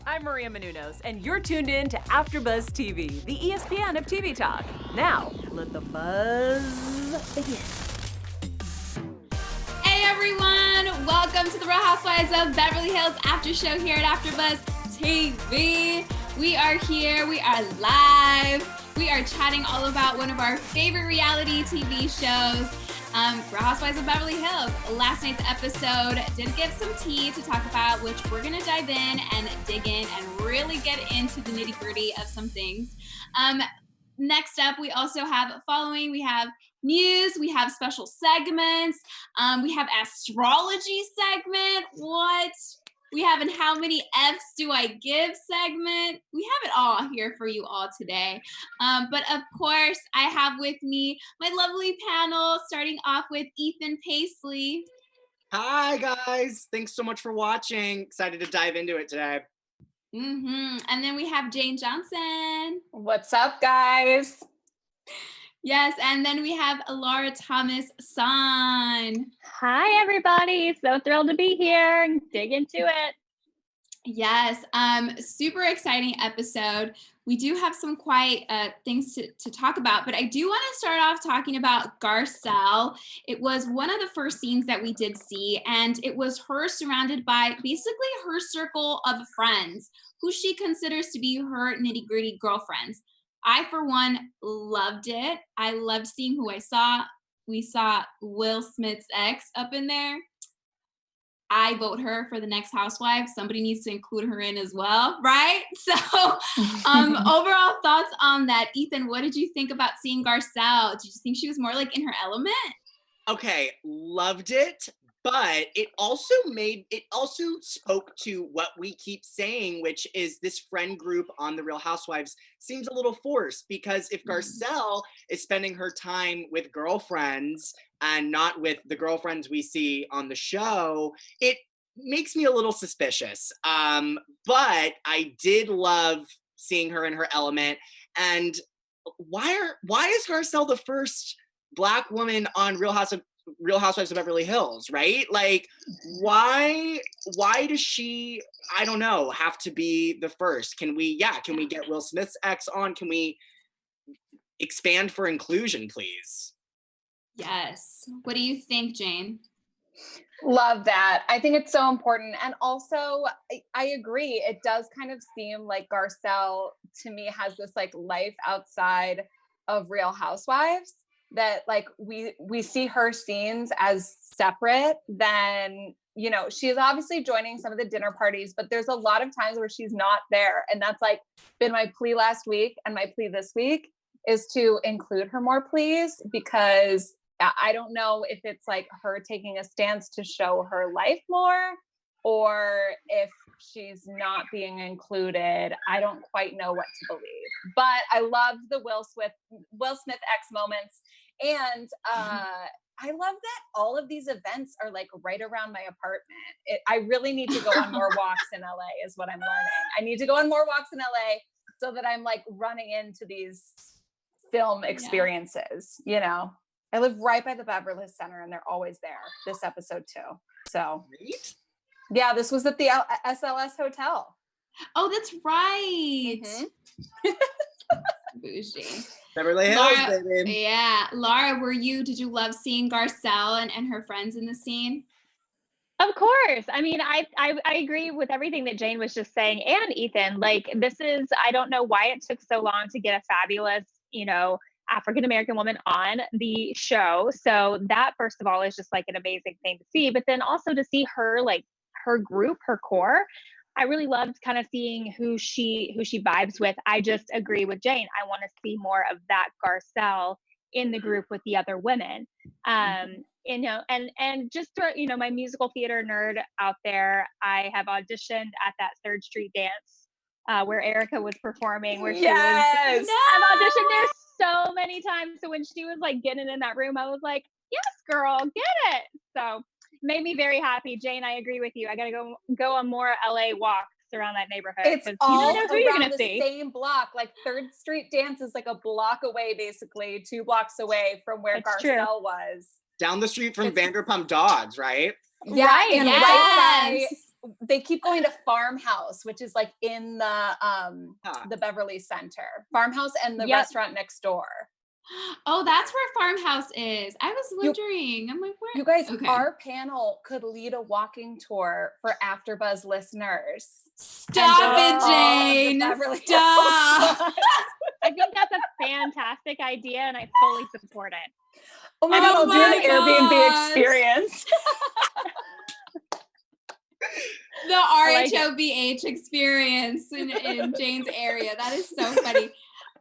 I'm Maria Menounos, and you're tuned in to AfterBuzz TV, the ESPN of TV talk. Now, let the buzz begin. Hey everyone, welcome to the Real Housewives of Beverly Hills After Show here at AfterBuzz TV. We are here, we are live, we are chatting all about one of our favorite reality TV shows, Real Housewives of Beverly Hills. Last night's episode did give some tea to talk about, which we're gonna dive in and dig in and really get into the nitty gritty of some things. Next up, we also have following, we have news, we have special segments, we have astrology segment, what? We have an how many F's do I give segment. We have it all here for you all today. But of course, I have with me my lovely panel, starting off with Ethan Paisley. Hi guys, thanks so much for watching. Excited to dive into it today. And then we have Jane Johnsen. What's up, guys? Yes, and then we have Thomas Sonn. Hi, everybody. So thrilled to be here and dig into it. Yes, super exciting episode. We do have some quite things to talk about, but I do want to start off talking about Garcelle. It was one of the first scenes that we did see, and it was her surrounded by basically her circle of friends, who she considers to be her nitty-gritty girlfriends. I, for one, loved it. I loved seeing who I saw. We saw Will Smith's ex up in there. I vote her for the next housewife. Somebody needs to include her in as well, right? So overall thoughts on that. Ethan, what did you think about seeing Garcelle? Did you think she was more like in her element? Okay, loved it, but it also spoke to what we keep saying, which is this friend group on The Real Housewives seems a little forced, because if Garcelle is spending her time with girlfriends and not with the girlfriends we see on the show, it makes me a little suspicious. But I did love seeing her in her element. And why is Garcelle the first Black woman on Real Housewives of Beverly Hills, right? Like, why does she, I don't know, have to be the first? Can we get Will Smith's ex on? Can we expand for inclusion, please? Yes. What do you think, Jane? Love that. I think it's so important. And also, I agree. It does kind of seem like Garcelle, to me, has this like life outside of Real Housewives, that like we see her scenes as separate than, you know, she's obviously joining some of the dinner parties, but there's a lot of times where she's not there. And that's like been my plea last week, and my plea this week is to include her more, please, because I don't know if it's like her taking a stance to show her life more, or if she's not being included. I don't quite know what to believe. But I loved the Will Smith X moments. And I love that all of these events are like right around my apartment. I really need to go on more walks in LA is what I'm learning. I need to go on more walks in LA so that I'm like running into these film experiences, you know? I live right by the Beverly Center, and they're always there. This episode too. So, yeah, this was at the SLS Hotel. Oh, that's right. Mm-hmm. Bougie. Beverly Hills, baby. Yeah. Laura, did you love seeing Garcelle and her friends in the scene? Of course. I mean, I agree with everything that Jane was just saying, and Ethan. Like, I don't know why it took so long to get a fabulous, African-American woman on the show. So that, first of all, is just like an amazing thing to see. But then also to see her, like her group, her core, I really loved kind of seeing who she vibes with. I just agree with Jane. I want to see more of that Garcelle in the group with the other women. And just for, my musical theater nerd out there, I have auditioned at that 3rd Street dance where Erika was performing, where she was, I've auditioned there so many times. So when she was like getting in that room, I was like, yes, girl, get it. So made me very happy. Jane, I agree with you. I gotta go on more LA walks around that neighborhood. It's all around the see. same block. Like 3rd Street Dance is like a block away, basically 2 blocks away from where Garcelle was. Down the street from Vanderpump Dogs, right? Yeah, right, and yes. they keep going to Farmhouse, which is like in the Beverly Center. Farmhouse and the restaurant next door. Oh, that's where Farmhouse is. I was wondering. I'm like, where? You guys, our panel could lead a walking tour for AfterBuzz listeners. Stop it, Jane. Stop. I think that's a fantastic idea, and I fully support it. Oh my God, I'll do an Airbnb experience. The RHOBH experience in Jane's area. That is so funny.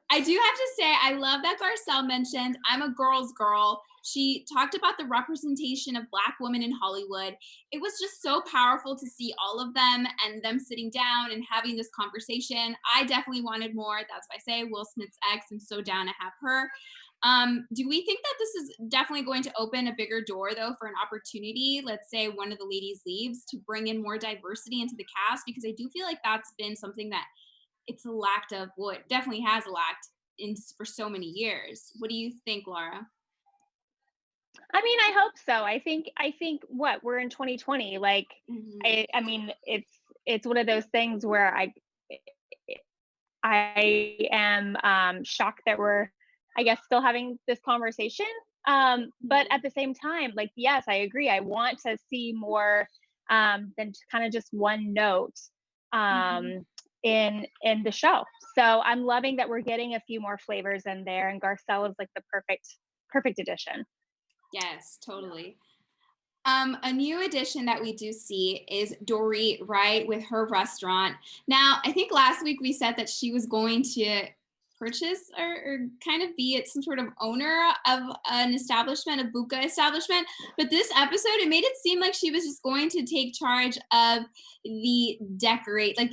I do have to say, I love that Garcelle mentioned, I'm a girl's girl. She talked about the representation of Black women in Hollywood. It was just so powerful to see all of them and them sitting down and having this conversation. I definitely wanted more. That's why I say Will Smith's ex. I'm so down to have her. Do we think that this is definitely going to open a bigger door, though, for an opportunity? Let's say one of the ladies leaves, to bring in more diversity into the cast, because I do feel like that's been something that it's a lack of, well, it definitely has lacked for so many years. What do you think, Laura? I mean, I hope so. I think what, we're in 2020. Like, I mean, it's one of those things where I am shocked that we're, I guess, still having this conversation. But at the same time, like, yes, I agree. I want to see more than kind of just one note in the show. So I'm loving that we're getting a few more flavors in there, and Garcelle is like the perfect addition. Yes, totally. A new addition that we do see is Dorit, right, with her restaurant. Now, I think last week we said that she was going to purchase or kind of be some sort of owner of an establishment, a buka establishment. But this episode, it made it seem like she was just going to take charge of the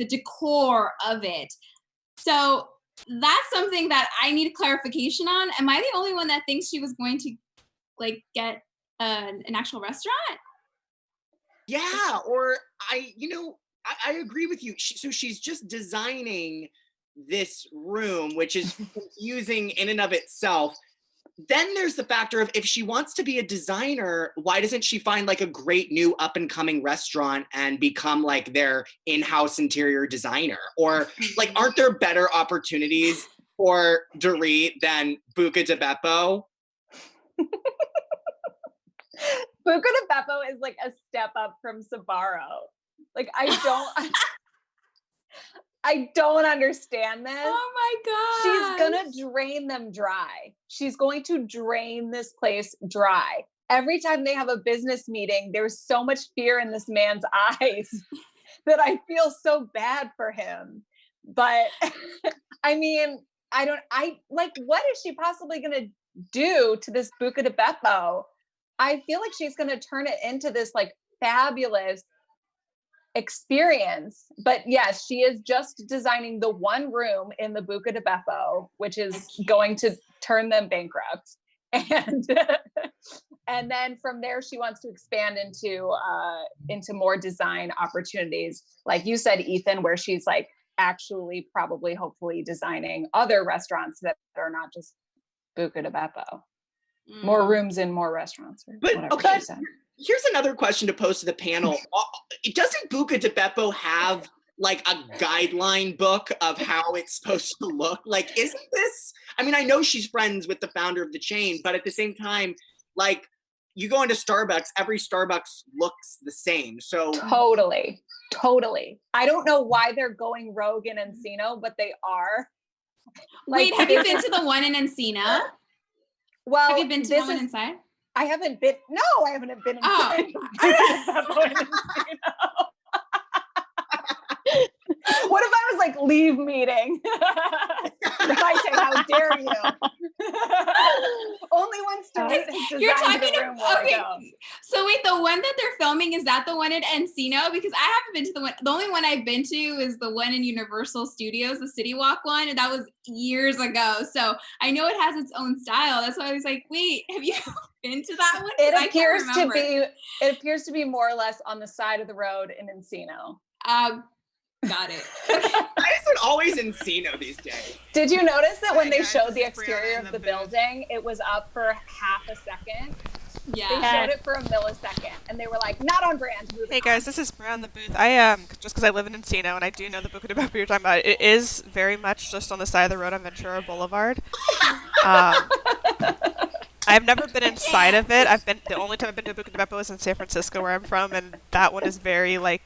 decor of it. So that's something that I need clarification on. Am I the only one that thinks she was going to like get an actual restaurant? Yeah, or I agree with you. So she's just designing this room, which is confusing in and of itself. Then there's the factor of, if she wants to be a designer, why doesn't she find like a great new up and coming restaurant and become like their in-house interior designer? Or like, aren't there better opportunities for Dorit than Buca di Beppo? Buca di Beppo is like a step up from Sbarro. Like, I don't understand this. Oh my God. She's gonna drain them dry. She's going to drain this place dry. Every time they have a business meeting, there's so much fear in this man's eyes that I feel so bad for him. But I mean, what is she possibly gonna do to this Buca di Beppo? I feel like she's gonna turn it into this like fabulous experience. But yes, she is just designing the one room in the Buca di Beppo, which is going to turn them bankrupt. And then from there, she wants to expand into more design opportunities. Like you said, Ethan, where she's like actually probably hopefully designing other restaurants that are not just Buca di Beppo. More rooms in more restaurants. But okay, here's another question to pose to the panel. Doesn't Buca di Beppo have like a guideline book of how it's supposed to look? Like, isn't this, I mean, I know she's friends with the founder of the chain, but at the same time, like, you go into Starbucks, every Starbucks looks the same. So Totally. I don't know why they're going rogue in Encino, but they are. Wait, have you been to the one in Encino? Well, have you been to the one inside? I haven't been. No, I haven't been inside. What if I was like, leave meeting? Mayte, how dare you? Only once Dorit has designed the room. Okay. So wait, the one that they're filming, is that the one at Encino? Because I haven't been to the one. The only one I've been to is the one in Universal Studios, the City Walk one, and that was years ago. So I know it has its own style. That's why I was like, wait, have you been to that one? It appears to be more or less on the side of the road in Encino. Got it. Why is it always Encino these days? Did you notice that when they showed the exterior of the building, it was up for half a second? They Yeah. showed it for a millisecond, and they were like, "Not on brand." Hey guys, this is Brown the Booth. I just because I live in Encino and I do know the Buca de Beppo you're talking about. It is very much just on the side of the road on Ventura Boulevard. I've never been inside of it. The only time I've been to Buca de Beppo is in San Francisco, where I'm from, and that one is very like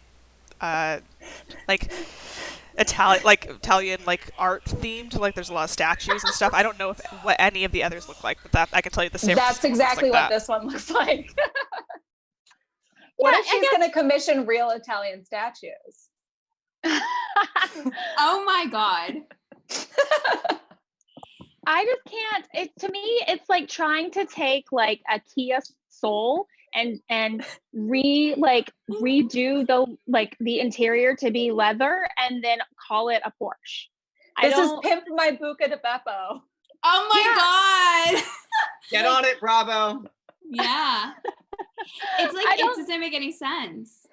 Italian art themed. Like there's a lot of statues and stuff. I don't know what any of the others look like, but that I can tell you the San That's Francisco exactly looks like what that. this one looks like. What if she's going to commission real Italian statues? Oh my God. I just can't. To me, it's like trying to take like a Kia Soul and redo the interior to be leather and then call it a Porsche. This is Pimp My Buca de Beppo. Oh my God. Get on it, Bravo. Yeah. It's like, it doesn't make any sense.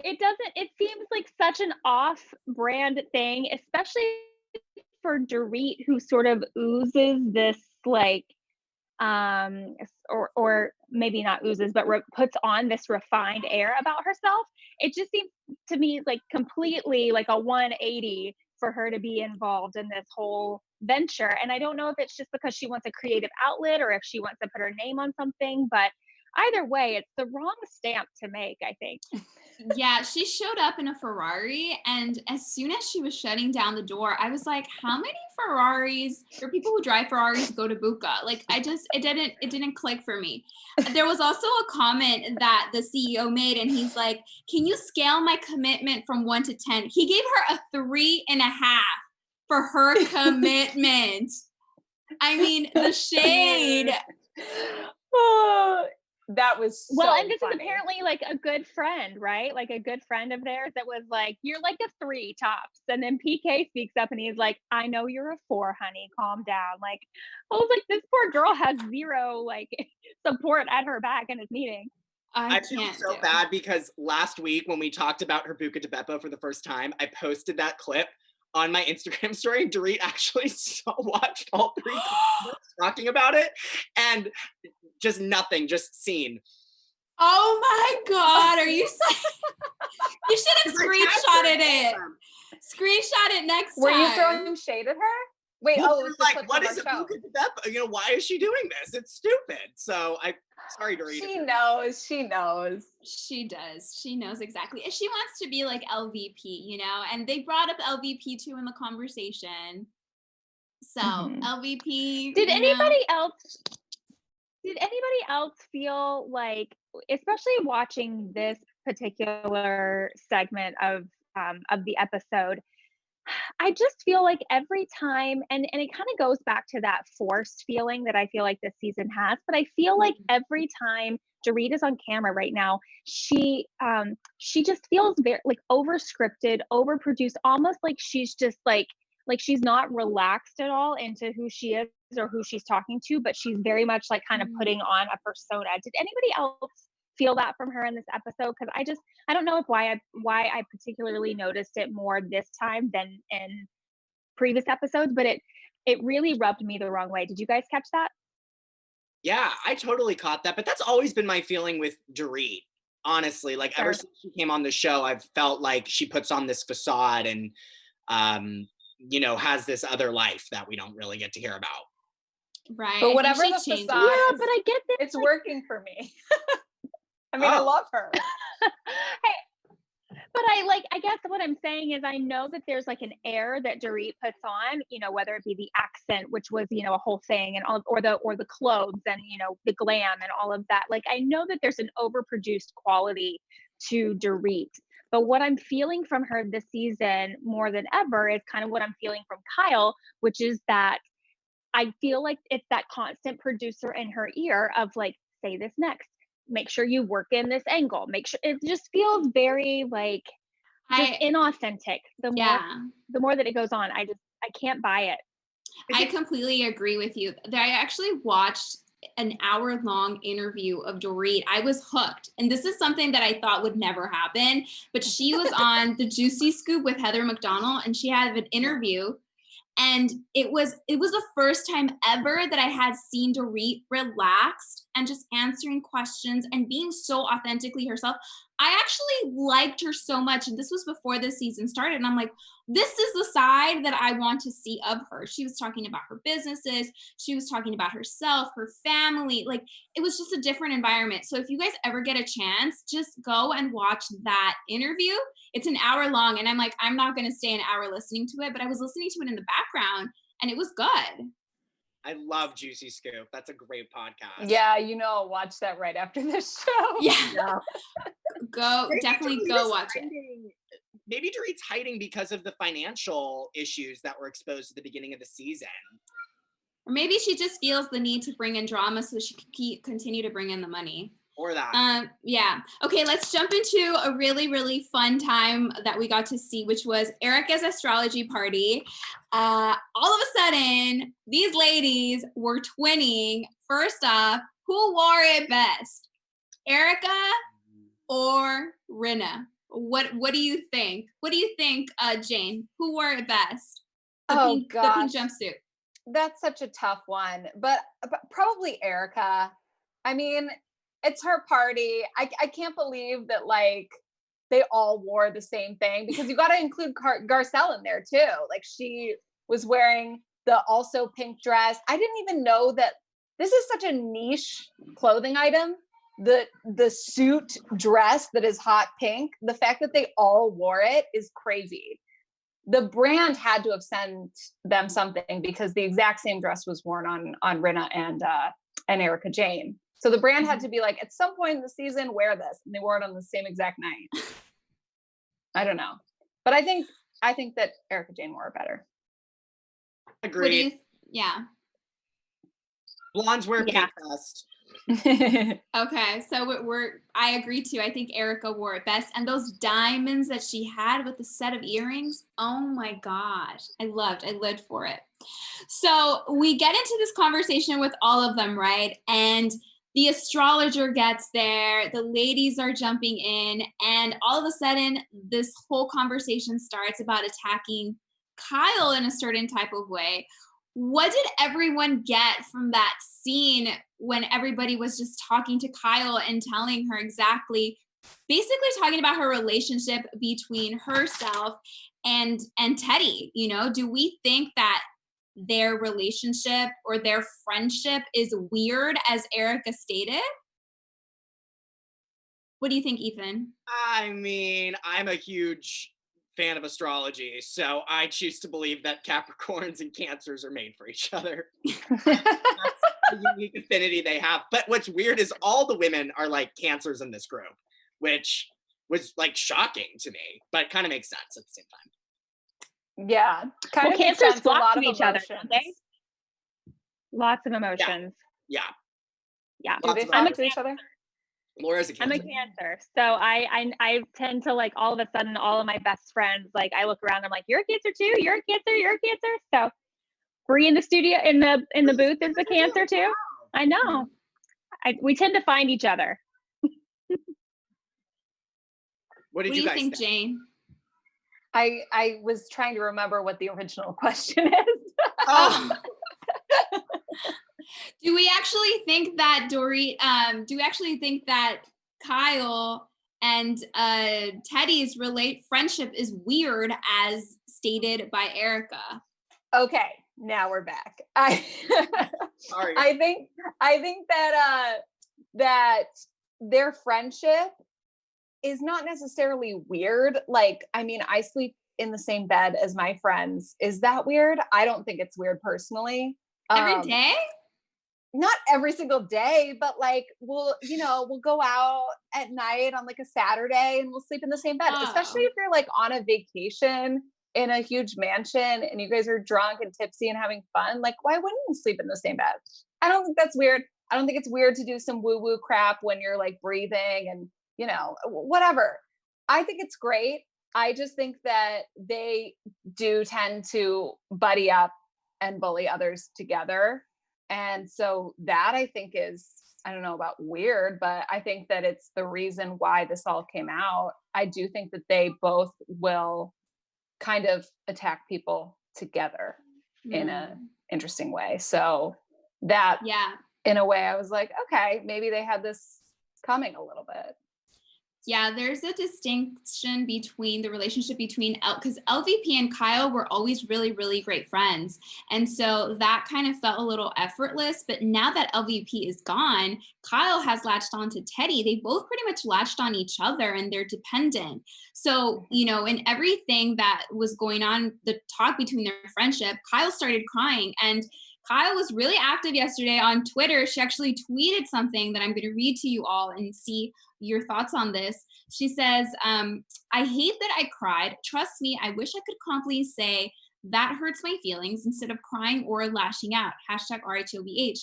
It doesn't. It seems like such an off-brand thing, especially for Dorit, who sort of oozes this like, or maybe not oozes, but puts on this refined air about herself. It just seems to me like completely like a 180 for her to be involved in this whole venture. And I don't know if it's just because she wants a creative outlet or if she wants to put her name on something, but either way, it's the wrong stamp to make, I think. Yeah, she showed up in a Ferrari, and as soon as she was shutting down the door, I was like, how many Ferraris or people who drive Ferraris go to Buca? Like, it didn't click for me. There was also a comment that the CEO made, and he's like, can you scale my commitment from 1 to 10? He gave her a 3.5 for her commitment. I mean, the shade. Oh, that was so well, and this funny. is apparently like a good friend, right? Like a good friend of theirs that was like, you're like a 3 tops. And then PK speaks up and he's like, I know you're a 4, honey, calm down. Like, I was like, this poor girl has zero like support at her back in this meeting. I feel so bad because last week when we talked about her Buca de Beppo for the first time, I posted that clip on my Instagram story. Dorit actually watched all 3 clips talking about it, and just nothing, just seen. Oh my God, are you you should have screenshotted it. Screenshot it next time. Were you throwing shade at her? Wait, Well, it was like, what is a Buca de Beppo? You know, why is she doing this? It's stupid. So sorry, Dorit. She knows. She knows. She does. She knows exactly. She wants to be like LVP, you know, and they brought up LVP too in the conversation. So LVP. Did anybody else feel like, especially watching this particular segment of the episode, I just feel like every time, and it kind of goes back to that forced feeling that I feel like this season has, but I feel like every time Dorit is on camera right now, she just feels very like over-scripted, overproduced, almost like she's just like she's not relaxed at all into who she is or who she's talking to, but she's very much like kind of putting on a persona. Did anybody else feel that from her in this episode? Because I don't know if why I particularly noticed it more this time than in previous episodes, but it really rubbed me the wrong way. Did you guys catch that? Yeah, I totally caught that, but that's always been my feeling with Dorit. Honestly, like ever since she came on the show, I've felt like she puts on this facade and you know, has this other life that we don't really get to hear about. Right. But whatever the facade, yeah, but I get that it's working for me. I mean, I love her. But I guess what I'm saying is I know that there's like an air that Dorit puts on, you know, whether it be the accent, which was, you know, a whole thing, and all, or the clothes and, you know, the glam and all of that. Like, I know that there's an overproduced quality to Dorit. But what I'm feeling from her this season more than ever is kind of what I'm feeling from Kyle, which is that I feel like it's that constant producer in her ear of like, say this next, make sure you work in this angle, make sure. It just feels very like just inauthentic. The more that it goes on, I can't buy it. I completely agree with you. I actually watched an hour-long interview of Dorit. I was hooked. And this is something that I thought would never happen, but she was on the Juicy Scoop with Heather McDonald, and she had an interview. And it was the first time ever that I had seen Dorit relaxed and just answering questions and being so authentically herself. I actually liked her so much. And this was before the season started. And I'm like, this is the side that I want to see of her. She was talking about her businesses. She was talking about herself, her family. Like, it was just a different environment. So if you guys ever get a chance, just go and watch that interview. It's an hour long. And I'm like, I'm not going to stay an hour listening to it, but I was listening to it in the background and it was good. I love Juicy Scoop. That's a great podcast. Yeah, I'll watch that right after this show. Yeah. Definitely go watch it. Maybe Dorit's hiding because of the financial issues that were exposed at the beginning of the season. Or maybe she just feels the need to bring in drama so she can continue to bring in the money. Or that. Yeah. Okay, let's jump into a really, really fun time that we got to see, which was Erika's astrology party. All of a sudden, these ladies were twinning. First off, who wore it best? Erika or Rinna? What do you think? What do you think, Jane? Who wore it best? The pink jumpsuit. That's such a tough one, but probably Erika. I mean, it's her party. I can't believe that like they all wore the same thing, because you got to include Garcelle in there too. Like, she was wearing the also pink dress. I didn't even know that this is such a niche clothing item. The suit dress that is hot pink, the fact that they all wore it is crazy. The brand had to have sent them something, because the exact same dress was worn on Rinna and Erika Jane. So the brand had to be like, at some point in the season, wear this. And they wore it on the same exact night. I don't know. But I think that Erika Jane wore it better. Agreed. Yeah. Blondes wear pink best. Okay, so I agree too. I think Erika wore it best. And those diamonds that she had with the set of earrings, oh my gosh. I lived for it. So we get into this conversation with all of them, right? And the astrologer gets there, the ladies are jumping in, and all of a sudden, this whole conversation starts about attacking Kyle in a certain type of way. What did everyone get from that scene when everybody was just talking to Kyle and telling her basically talking about her relationship between herself and Teddi? Do we think that their relationship or their friendship is weird, as Erika stated? What do you think, Ethan? I mean, I'm a huge fan of astrology, so I choose to believe that Capricorns and Cancers are made for each other. That's the unique affinity they have. But what's weird is all the women are like Cancers in this group, which was like shocking to me, but kind of makes sense at the same time. Yeah, kind of Cancers a lot to of each emotions. other, don't they? Lots of emotions. Yeah. Do they talk to each other? Laura's a Cancer. I'm a Cancer, so I tend to, like, all of a sudden, all of my best friends, like, I look around, I'm like, you're a Cancer too, you're a Cancer, you're a Cancer. So Bree in the studio, in the booth, is a Cancer too. I know. We tend to find each other. What do you guys think, Jane? I was trying to remember what the original question is. Do we actually think that Dorit, do we actually think that Kyle and Teddi's friendship is weird, as stated by Erika? Okay, now we're back. Sorry. I think that their friendship is not necessarily weird. Like, I mean, I sleep in the same bed as my friends. Is that weird? I don't think it's weird personally. Every day? Not every single day, but like we'll go out at night on like a Saturday and we'll sleep in the same bed, especially if you're like on a vacation in a huge mansion and you guys are drunk and tipsy and having fun. Like, why wouldn't you sleep in the same bed? I don't think that's weird. I don't think it's weird to do some woo-woo crap when you're like breathing and, whatever. I think it's great. I just think that they do tend to buddy up and bully others together. And so that, I think, is, I don't know about weird, but I think that it's the reason why this all came out. I do think that they both will kind of attack people together in an interesting way. So that, in a way. I was like, okay, maybe they had this coming a little bit. Yeah, there's a distinction between the relationship between because LVP and Kyle were always really, really great friends. And so that kind of felt a little effortless. But now that LVP is gone, Kyle has latched on to Teddi. They both pretty much latched on each other and they're dependent. So, you know, in everything that was going on, the talk between their friendship, Kyle started crying. And Kyle was really active yesterday on Twitter. She actually tweeted something that I'm going to read to you all and see your thoughts on this. She says, I hate that I cried. Trust me, I wish I could confidently say that hurts my feelings instead of crying or lashing out. Hashtag RHOBH.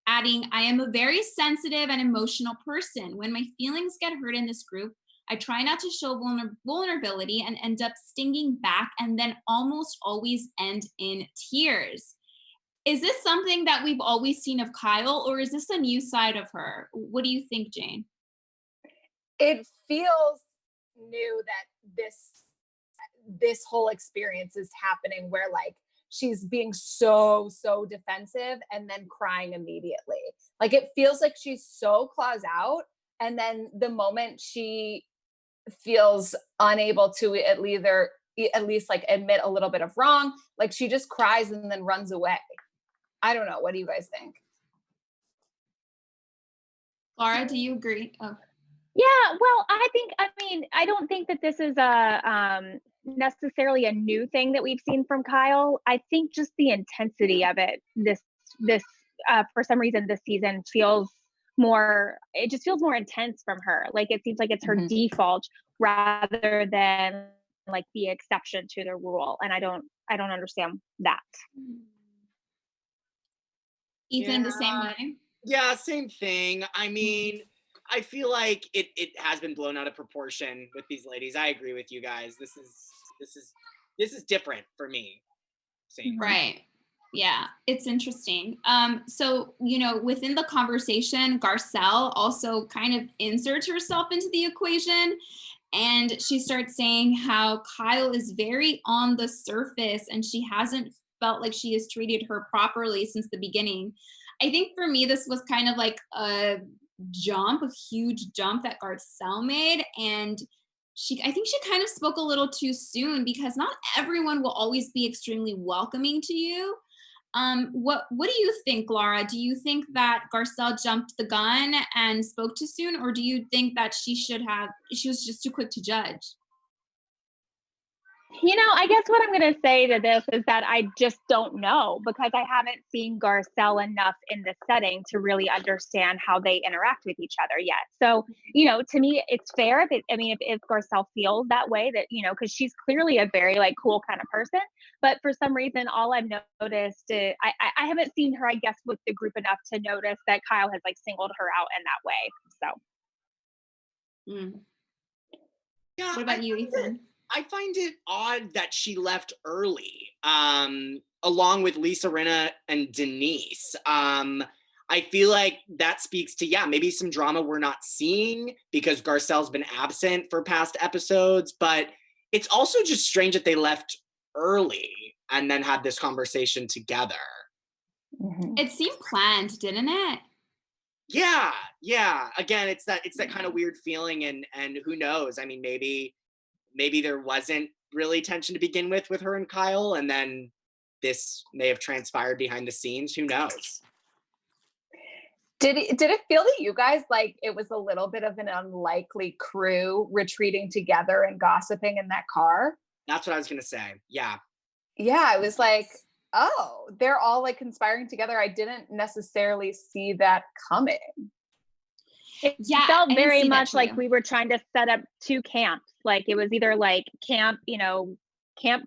Adding, I am a very sensitive and emotional person. When my feelings get hurt in this group, I try not to show vulnerability and end up stinging back and then almost always end in tears. Is this something that we've always seen of Kyle, or is this a new side of her? What do you think, Jane? It feels new that this whole experience is happening where like she's being so defensive and then crying immediately. Like it feels like she's so claws out, and then the moment she feels unable to at least like admit a little bit of wrong, like she just cries and then runs away. I don't know. What do you guys think? Laura, do you agree? Oh. Yeah, well, I don't think that this is a necessarily a new thing that we've seen from Kyle. I think just the intensity of it, this for some reason this season feels more, it just feels more intense from her. Like it seems like it's her default rather than like the exception to the rule. And I don't understand that. Ethan, the same way? Yeah, same thing. I mean, I feel like it has been blown out of proportion with these ladies. I agree with you guys. This is different for me. Same. Right. Yeah, it's interesting. So, you know, within the conversation, Garcelle also kind of inserts herself into the equation. And she starts saying how Kyle is very on the surface and she hasn't felt like she has treated her properly since the beginning. I think for me, this was kind of like a huge jump that Garcelle made. And I think she kind of spoke a little too soon, because not everyone will always be extremely welcoming to you. What do you think, Laura? Do you think that Garcelle jumped the gun and spoke too soon, or do you think that she was just too quick to judge? You know, I guess what I'm going to say to this is that I just don't know, because I haven't seen Garcelle enough in this setting to really understand how they interact with each other yet. So, you know, to me, it's fair if Garcelle feels that way, that, you know, because she's clearly a very like cool kind of person. But for some reason, all I've noticed, I haven't seen her, I guess, with the group enough to notice that Kyle has like singled her out in that way. So. Yeah, what about you, Ethan? I find it odd that she left early, along with Lisa Rinna and Denise. I feel like that speaks to, maybe some drama we're not seeing because Garcelle's been absent for past episodes, but it's also just strange that they left early and then had this conversation together. It seemed planned, didn't it? Yeah. Again, it's that kind of weird feeling, and who knows? I mean, maybe there wasn't really tension to begin with her and Kyle, and then this may have transpired behind the scenes. Who knows? Did it feel to you guys like it was a little bit of an unlikely crew retreating together and gossiping in that car? That's what I was going to say. Yeah. Yeah, it was like, oh, they're all like conspiring together. I didn't necessarily see that coming. It felt very much like we were trying to set up two camps. Like it was either like camp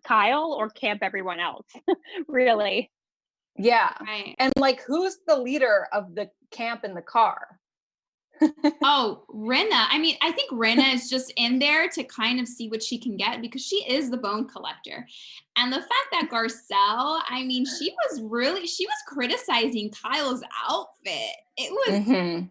Kyle or camp everyone else, really. Yeah. Right. And like, who's the leader of the camp in the car? Oh, Rinna. I mean, I think Rinna is just in there to kind of see what she can get, because she is the bone collector. And the fact that Garcelle, I mean, she was criticizing Kyle's outfit. It was...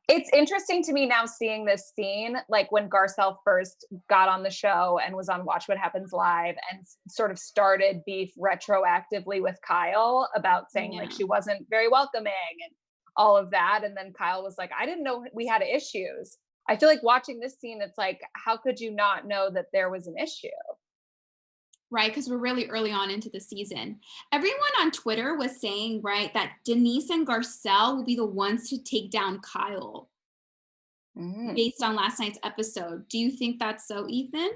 It's interesting to me now seeing this scene, like when Garcelle first got on the show and was on Watch What Happens Live and sort of started beef retroactively with Kyle about saying like she wasn't very welcoming and all of that. And then Kyle was like, I didn't know we had issues. I feel like watching this scene, it's like, how could you not know that there was an issue? Right, because we're really early on into the season. Everyone on Twitter was saying, right, that Denise and Garcelle will be the ones to take down Kyle based on last night's episode. Do you think that's so, Ethan?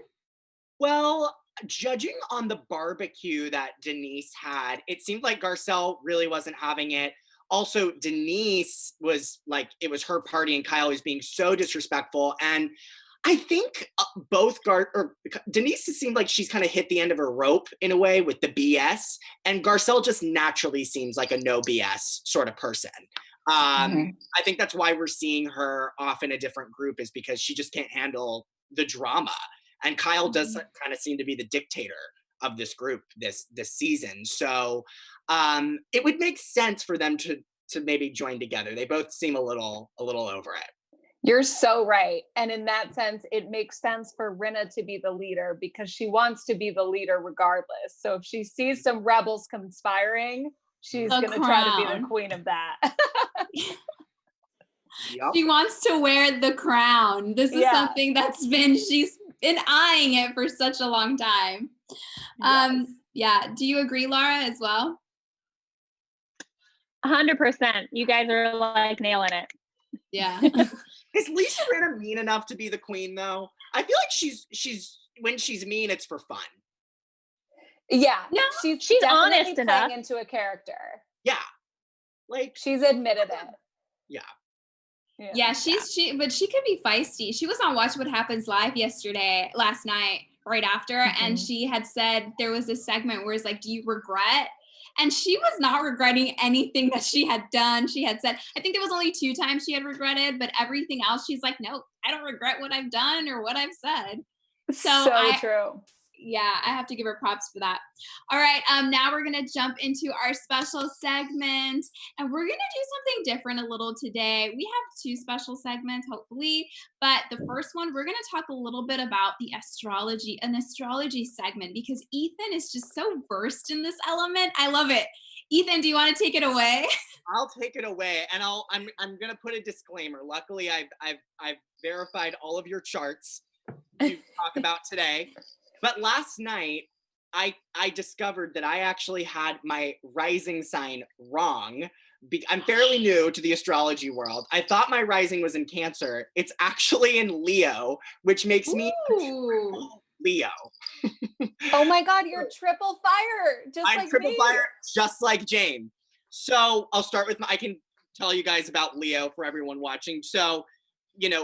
Well, judging on the barbecue that Denise had, it seemed like Garcelle really wasn't having it. Also, Denise was like, it was her party and Kyle was being so disrespectful. And I think Denise seemed like she's kind of hit the end of her rope in a way with the BS, and Garcelle just naturally seems like a no BS sort of person. I think that's why we're seeing her off in a different group, is because she just can't handle the drama, and Kyle does kind of seem to be the dictator of this group this season. So it would make sense for them to maybe join together. They both seem a little over it. You're so right. And in that sense, it makes sense for Rinna to be the leader because she wants to be the leader regardless. So if she sees some rebels conspiring, she's going to try to be the queen of that. Yep. She wants to wear the crown. This is something she's been eyeing it for such a long time. Yes. Yeah. Do you agree, Laura, as well? 100%. You guys are like nailing it. Yeah. Is Lisa Rinna mean enough to be the queen, though? I feel like she's when she's mean, it's for fun. Yeah, no, she's honest playing enough into a character. Yeah, like she's admitted it. Yeah, but she could be feisty. She was on Watch What Happens Live last night, right after, and she had said there was a segment where it's like, do you regret? And she was not regretting anything that she had done. She had said, I think there was only 2 times she had regretted, but everything else, she's like, no, I don't regret what I've done or what I've said. So true. Yeah, I have to give her props for that. All right, now we're going to jump into our special segment, and we're going to do something different a little today. We have 2 special segments, hopefully, but the first one, we're going to talk a little bit about an astrology segment, because Ethan is just so versed in this element. I love it. Ethan, do you want to take it away? I'll take it away, and I'm going to put a disclaimer. Luckily, I've verified all of your charts you talk about today. But last night, I discovered that I actually had my rising sign wrong. I'm fairly new to the astrology world. I thought my rising was in Cancer. It's actually in Leo, which makes me Leo. Oh my God, you're triple fire, I'm triple fire, just like Jane. So I'll start with I can tell you guys about Leo for everyone watching. So,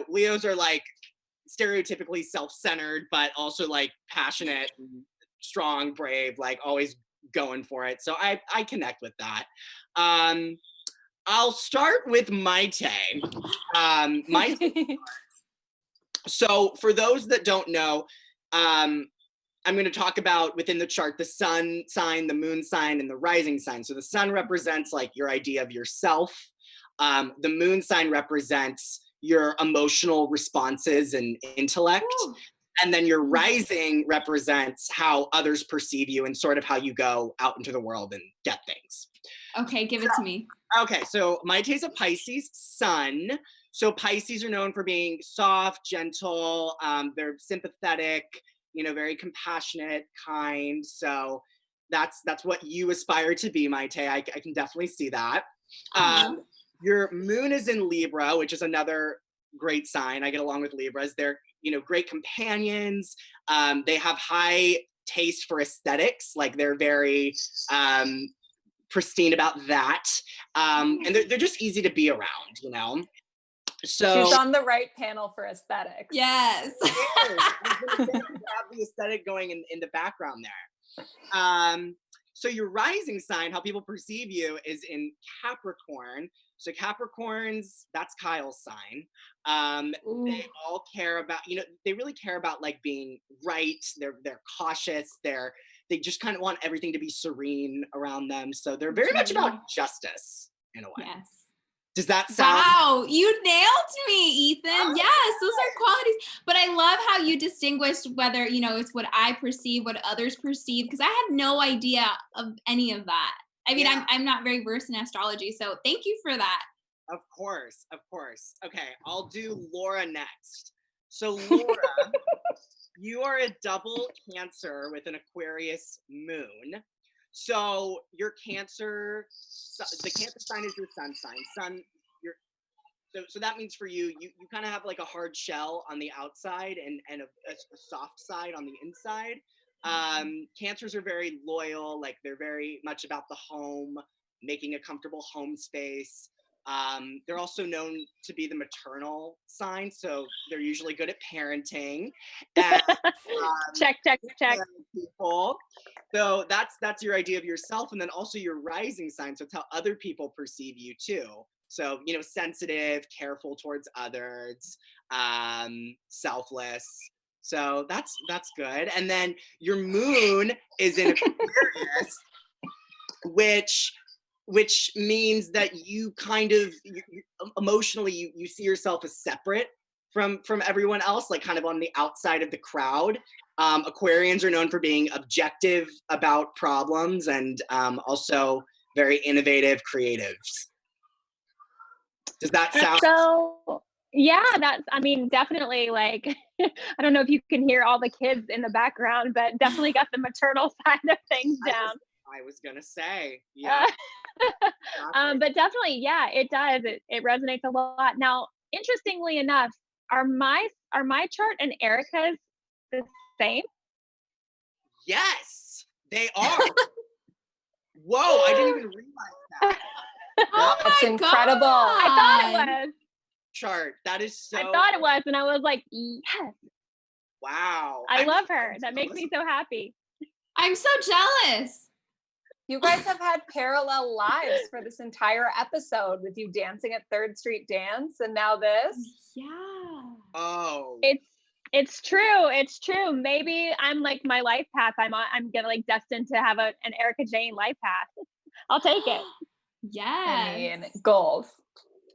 Leos are like stereotypically self-centered, but also like passionate, strong, brave, like always going for it. So I connect with that. I'll start with Mayte. So for those that don't know, I'm going to talk about within the chart the sun sign, the moon sign, and the rising sign. So the sun represents like your idea of yourself. The moon sign represents your emotional responses and intellect. Ooh. And then your rising represents how others perceive you and sort of how you go out into the world and get things. Okay, give it to me. Okay, so Mayte's a Pisces sun. So Pisces are known for being soft, gentle, they're sympathetic, very compassionate, kind. So that's what you aspire to be, Mayte. I can definitely see that. Your moon is in Libra, which is another great sign. I get along with Libras. They're, great companions. They have high taste for aesthetics. Like they're very pristine about that. And they're just easy to be around, So she's on the right panel for aesthetics. Yes. I was gonna say, have the aesthetic going in the background there. So your rising sign, how people perceive you, is in Capricorn. So Capricorns, that's Kyle's sign. They all care about, they really care about like being right. They're cautious. They just kind of want everything to be serene around them. So they're very much about justice in a way. Yes. Does that sound? Wow, you nailed me, Ethan. Yes, those are qualities. But I love how you distinguished whether, it's what I perceive, what others perceive, because I had no idea of any of that. I mean, I'm not very versed in astrology, so thank you for that. Of course. Okay, I'll do Laura next. So Laura, you are a double Cancer with an Aquarius moon. So your Cancer, the Cancer sign is your sun sign. So that means for you kind of have like a hard shell on the outside and a soft side on the inside. Cancers are very loyal, like they're very much about the home, making a comfortable home space. They're also known to be the maternal sign, so they're usually good at parenting. And, check. people. So that's your idea of yourself, and then also your rising sign. So it's how other people perceive you too. So sensitive, careful towards others, selfless. So that's good. And then your moon is in Aquarius, which means that you kind of emotionally you see yourself as separate from everyone else, like kind of on the outside of the crowd. Aquarians are known for being objective about problems and also very innovative creatives. Does that sound? So yeah, definitely, like, I don't know if you can hear all the kids in the background, but definitely got the maternal side of things down. I was gonna say, yeah. But definitely, yeah, it does. It resonates a lot. Now, interestingly enough, are my chart and Erika's the same? Yes, they are. Whoa, I didn't even realize that. That's incredible. God. I thought it was. Chart. That is so. I thought it was, and I was like, yes. Wow. I love her. That makes me so happy. I'm so jealous. You guys have had parallel lives for this entire episode with you dancing at 3rd Street Dance and now this. Yeah. Oh. It's true. It's true. Maybe I'm like my life path. I'm gonna like destined to have an Erika Jane life path. I'll take it. Yes. I mean, goals.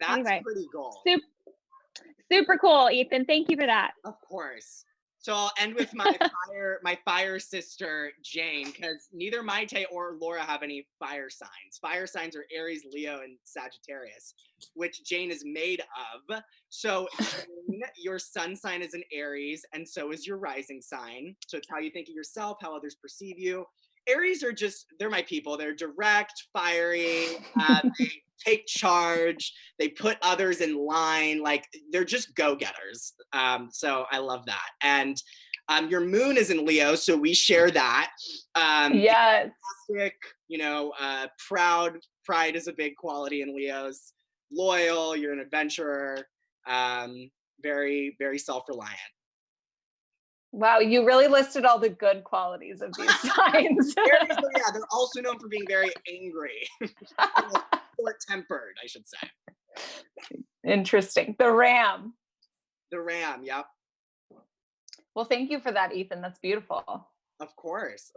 That's Anyway, pretty gold. Super cool, Ethan. Thank you for that. Of course. So I'll end with my fire sister Jane, because neither Mayte or Laura have any fire signs. Fire signs are Aries, Leo, and Sagittarius, which Jane is made of. So Jane, your sun sign is an Aries, and so is your rising sign. So it's how you think of yourself, how others perceive you. Aries are they're my people. They're direct, fiery, they take charge, they put others in line, like they're just go-getters. So I love that. And your moon is in Leo, so we share that. Yes. Fantastic, pride is a big quality in Leos. Loyal, you're an adventurer, very, very self-reliant. Wow, you really listed all the good qualities of these signs. Aries, yeah, they're also known for being very angry. Short-tempered, I should say. Interesting. The Ram. The Ram, yep. Well, thank you for that, Ethan. That's beautiful. Of course.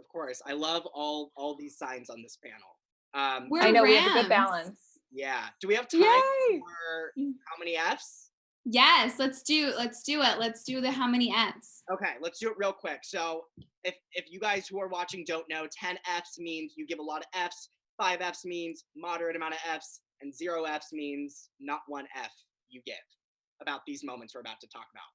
I love all these signs on this panel. I know we have a good balance. Yeah. Do we have time for how many Fs? Yes, let's do it. Let's do the how many Fs. Okay, let's do it real quick. So if you guys who are watching don't know, 10 Fs means you give a lot of Fs, 5 Fs means moderate amount of Fs, and 0 Fs means not one F you give about these moments we're about to talk about.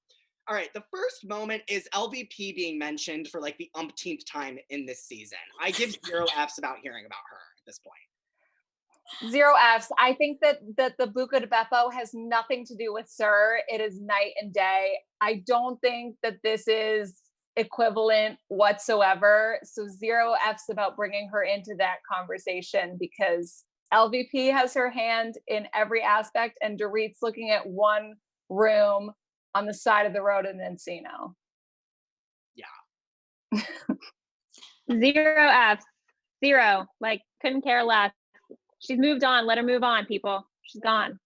All right, the first moment is LVP being mentioned for like the umpteenth time in this season. I give 0 Fs about hearing about her at this point. 0 Fs. I think that the Buca de Beppo has nothing to do with Sir. It is night and day. I don't think that this is equivalent whatsoever. So 0 Fs about bringing her into that conversation, because LVP has her hand in every aspect and Dorit's looking at one room on the side of the road in Encino. Yeah. 0 Fs. 0. Like, couldn't care less. She's moved on. Let her move on, people. She's gone.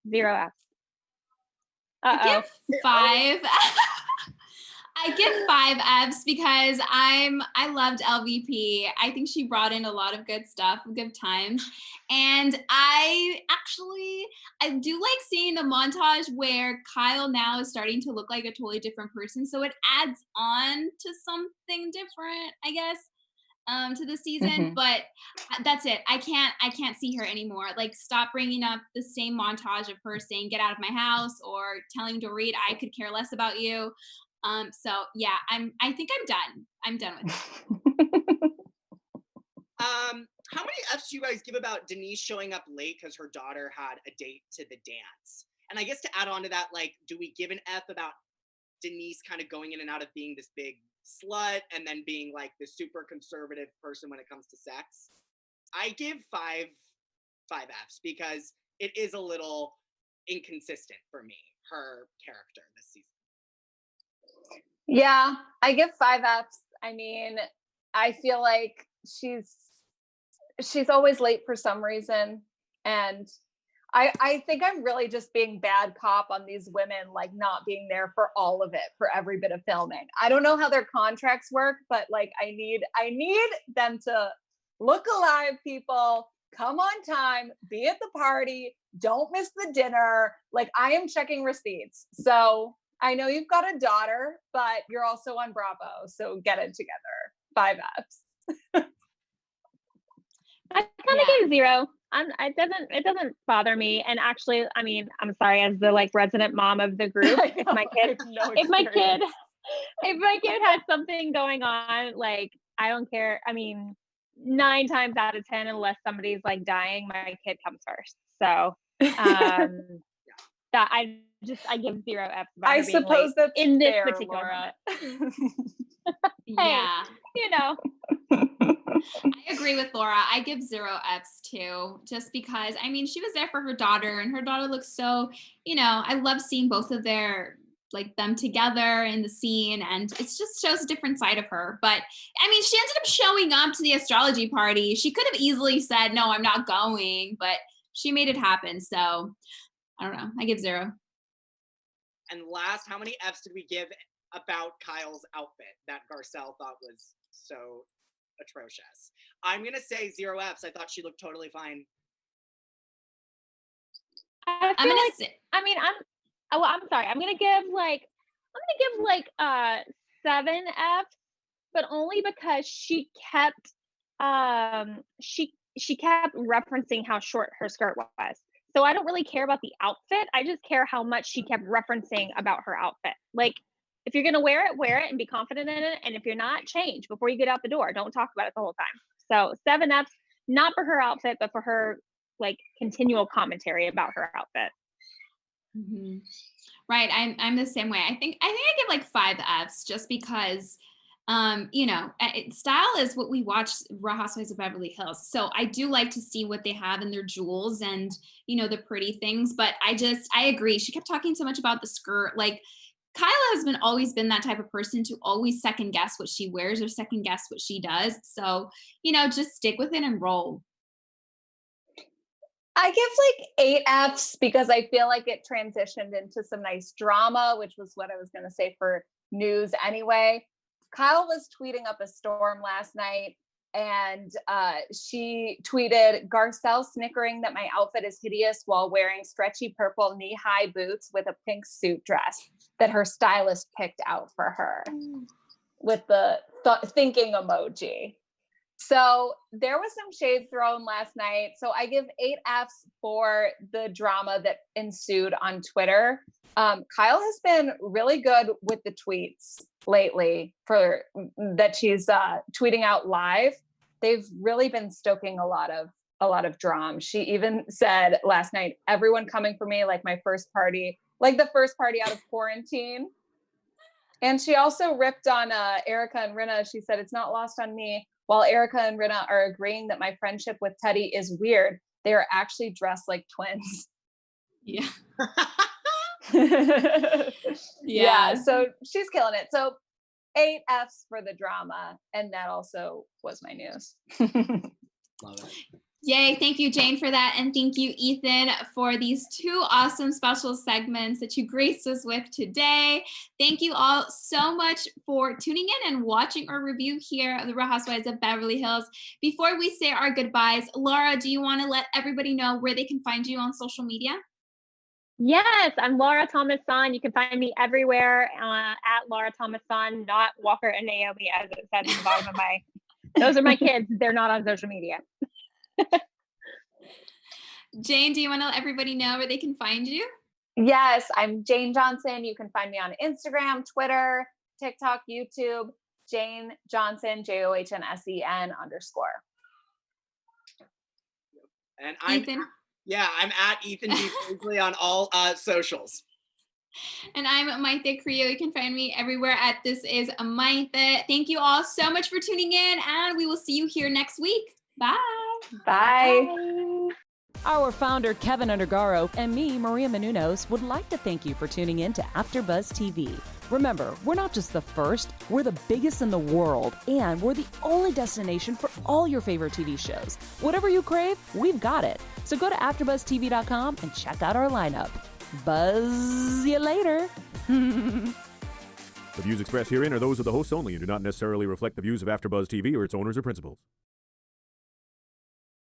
0 Fs. I give 5. I give 5 Fs because I loved LVP. I think she brought in a lot of good stuff, good times. And I do like seeing the montage where Kyle now is starting to look like a totally different person. So it adds on to something different, I guess, to the season. But that's it. I can't see her anymore. Like, stop bringing up the same montage of her saying "get out of my house" or telling Dorit I could care less about you. So yeah, I think I'm done. I'm done with it. How many Fs do you guys give about Denise showing up late because her daughter had a date to the dance? And I guess to add on to that, like, do we give an F about Denise kind of going in and out of being this big slut and then being like the super conservative person when it comes to sex? I give five Fs because it is a little inconsistent for me, her character this season. Yeah, I give 5 Fs. I mean, I feel like she's always late for some reason. And I think I'm really just being bad cop on these women, like not being there for all of it, for every bit of filming. I don't know how their contracts work, but like I need them to look alive, people, come on time, be at the party, don't miss the dinner. Like, I am checking receipts. So I know you've got a daughter, but you're also on Bravo, so get it together. 5 Fs. I kind of gave 0. It doesn't bother me. And actually, I mean, I'm sorry, as the like resident mom of the group, if my kid has something going on, like, I don't care. I mean, 9 times out of 10, unless somebody's like dying, my kid comes first. So that I give 0 Fs. I suppose that's in this fair, particular. Yeah, you know. I agree with Laura. I give 0 Fs too, just because, I mean, she was there for her daughter, and her daughter looks so, I love seeing both of them together in the scene, and it just shows a different side of her. But I mean, she ended up showing up to the astrology party. She could have easily said, "No, I'm not going," but she made it happen. So I don't know. I give 0. And last, how many Fs did we give about Kyle's outfit that Garcelle thought was so atrocious? I'm gonna say 0 Fs. I thought she looked totally fine. I'm sorry. I'm gonna give like 7 Fs, but only because she kept she kept referencing how short her skirt was. So I don't really care about the outfit. I just care how much she kept referencing about her outfit. Like, if you're gonna wear it and be confident in it, and if you're not, change before you get out the door. Don't talk about it the whole time. So 7 Fs, not for her outfit, but for her like continual commentary about her outfit. Mm-hmm. Right. I'm the same way. I think I give like 5 Fs just because, style is what we watch Real Housewives of Beverly Hills. So I do like to see what they have in their jewels and, the pretty things. But I agree. She kept talking so much about the skirt. Like, Kyla has always been that type of person to always second guess what she wears or second guess what she does. So, just stick with it and roll. I give like 8 Fs because I feel like it transitioned into some nice drama, which was what I was going to say for news anyway. Kyle was tweeting up a storm last night, and she tweeted, "Garcelle snickering that my outfit is hideous while wearing stretchy purple knee-high boots with a pink suit dress that her stylist picked out for her," with the thinking emoji. So there was some shade thrown last night. So I give 8 Fs for the drama that ensued on Twitter. Kyle has been really good with the tweets lately for that she's tweeting out live. They've really been stoking a lot of drama. She even said last night, "Everyone coming for me like my first party, like the first party out of quarantine." And she also ripped on Erika and Rinna. She said, "It's not lost on me. While Erika and Rinna are agreeing that my friendship with Teddi is weird, they are actually dressed like twins." Yeah. Yeah. So she's killing it. So 8 Fs for the drama. And that also was my news. Love it. Yay, thank you, Jane, for that. And thank you, Ethan, for these two awesome special segments that you graced us with today. Thank you all so much for tuning in and watching our review here of the Real Housewives of Beverly Hills. Before we say our goodbyes, Laura, do you want to let everybody know where they can find you on social media? Yes, I'm Laura Thomas Sonn. You can find me everywhere at Laura Thomas Sonn, not Walker and Naomi, as it says in the bottom of my. Those are my kids. They're not on social media. Jane, do you want to let everybody know where they can find you? Yes, I'm Jane Johnsen. You can find me on Instagram, Twitter, TikTok, YouTube, Jane Johnsen, JOHNSEN _. And I'm Ethan. I'm at Ethan D. Paisley on all socials. And I'm Mayte Carrillo. You can find me everywhere at This Is Mayte. Thank you all so much for tuning in, and we will see you here next week. Bye. Bye. Our founder, Keven Undergaro, and me, Maria Menounos, would like to thank you for tuning in to AfterBuzz TV. Remember, we're not just the first, we're the biggest in the world, and we're the only destination for all your favorite TV shows. Whatever you crave, we've got it. So go to AfterBuzzTV.com and check out our lineup. Buzz you later. The views expressed herein are those of the hosts only and do not necessarily reflect the views of AfterBuzz TV or its owners or principals.